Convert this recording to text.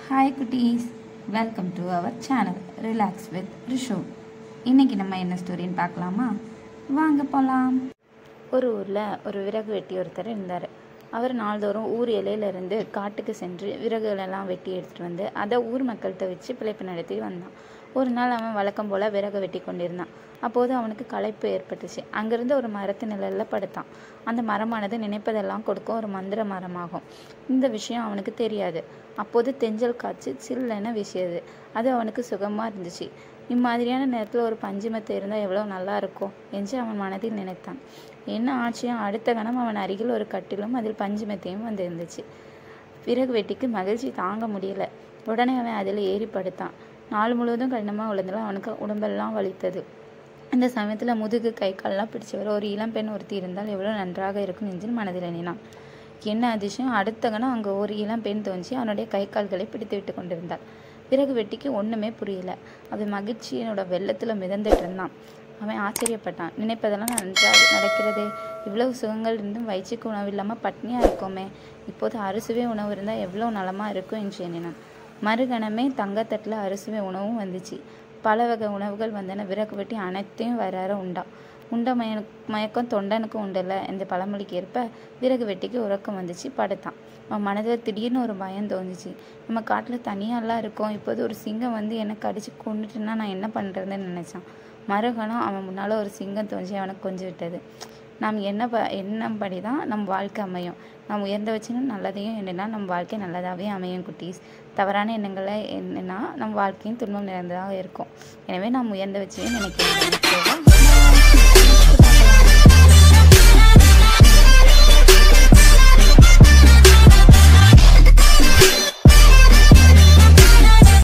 Hi குட்டீஸ், welcome to our channel relax with Rishu. இன்றைக்கி நம்ம என்ன ஸ்டோரின்னு பார்க்கலாமா? வாங்க போகலாம். ஒரு ஊரில் ஒரு விறகு வெட்டி ஒருத்தர் இருந்தார். அவர் நாள்தோறும் ஊர் எல்லையிலேருந்து காட்டுக்கு சென்று விறகுகளெல்லாம் வெட்டி எடுத்துகிட்டு வந்து அதை ஊர் மக்கள்கிட்ட வச்சு பிழைப்பு நடத்தி வந்தான். ஒரு நாள் அவன் வழக்கம் போல் விறகு வெட்டி கொண்டிருந்தான். அப்போது அவனுக்கு களைப்பு ஏற்பட்டுச்சு. அங்கிருந்து ஒரு மரத்து நிழலில் படுத்தான். அந்த மரமானது நினைப்பதெல்லாம் கொடுக்கும் ஒரு மந்திர மரமாகும். இந்த விஷயம் அவனுக்கு தெரியாது. அப்போது தெஞ்சல் காய்ச்சி சில்லென வீசியது. அது அவனுக்கு சுகமாக இருந்துச்சு. இம்மாதிரியான நேரத்தில் ஒரு பஞ்சுமெத்தை இருந்தால் எவ்வளோ நல்லா இருக்கும் என்று அவன் மனதில் நினைத்தான். என்ன ஆச்சரியம், அடுத்த கணம் அவன் அருகில் ஒரு கட்டிலும் அதில் பஞ்சுமெத்தையும் வந்து இருந்துச்சு. விறகு வெட்டிக்கு மகிழ்ச்சி தாங்க முடியல. உடனே அவன் அதில் ஏறி படுத்தான். நாள் முழுவதும் கடினமாக உழந்தாலும் அவனுக்கு உடம்பெல்லாம் வலித்தது. இந்த சமயத்தில் முதுகு கை காலெல்லாம் பிடிச்சவர் ஒரு இளம்பெண் ஒருத்தி இருந்தால் எவ்வளோ நன்றாக இருக்கும் என்று மனதில் எண்ணினான். என்ன அதிசயம், அடுத்த கணம் அங்கே ஒரு இளம்பெண் தோன்றி அவனுடைய கை கால்களை பிடித்து விட்டு கொண்டிருந்தாள். விறகு வெட்டிக்கு ஒன்றுமே புரியல. அவன் மகிழ்ச்சியினோட வெள்ளத்தில் மிதந்துட்டு இருந்தான். அவன் ஆச்சரியப்பட்டான். நினைப்பதெல்லாம் நன்றாக நடக்கிறதே, இவ்வளவு சுகங்கள் இருந்தும் வயிற்றுக்கு உணவு இல்லாமல் பட்னியாக இருக்கோமே, இப்போது அறுசுவை உணவு இருந்தால் எவ்வளோ நலமாக இருக்கும் என்று எண்ணினான். மறுகணமே தங்கத்தட்டில் அறுசுவை உணவும் வந்துச்சு. பல வகை உணவுகள் வந்தன. விறகு வெட்டி அனைத்தையும் வராற உண்ட மயக்கம் தொண்டனுக்கு உண்டல்ல என்ற பழமொழிக்கு ஏற்ப விறகு வெட்டிக்கு உறக்கம் வந்துச்சு. படுத்தான். அவன் மனதில் திடீர்னு ஒரு பயம் தோணுச்சு. நம்ம காட்டில் தனியாலாம் இருக்கோம், இப்போது ஒரு சிங்கம் வந்து என்னை கடிச்சு கொண்டுட்டுன்னா நான் என்ன பண்ணுறதுன்னு நினச்சான். மறுகணம் அவன் முன்னால் ஒரு சிங்கம் தோன்றி அவனுக்கு கொஞ்சம் விட்டது. நாம் எண்ணம்படி தான் நம் வாழ்க்கை அமையும். நாம் உயர்ந்த வச்சுன்னு நல்லதையும் என்னென்னா நம் வாழ்க்கை நல்லதாகவே அமையும் குட்டீஸ். தவறான எண்ணங்களை என்னென்னா நம் வாழ்க்கையும் துன்பம் நிறைந்ததாக இருக்கும். எனவே நாம் உயர்ந்த வச்சே நினைக்கிறோம்.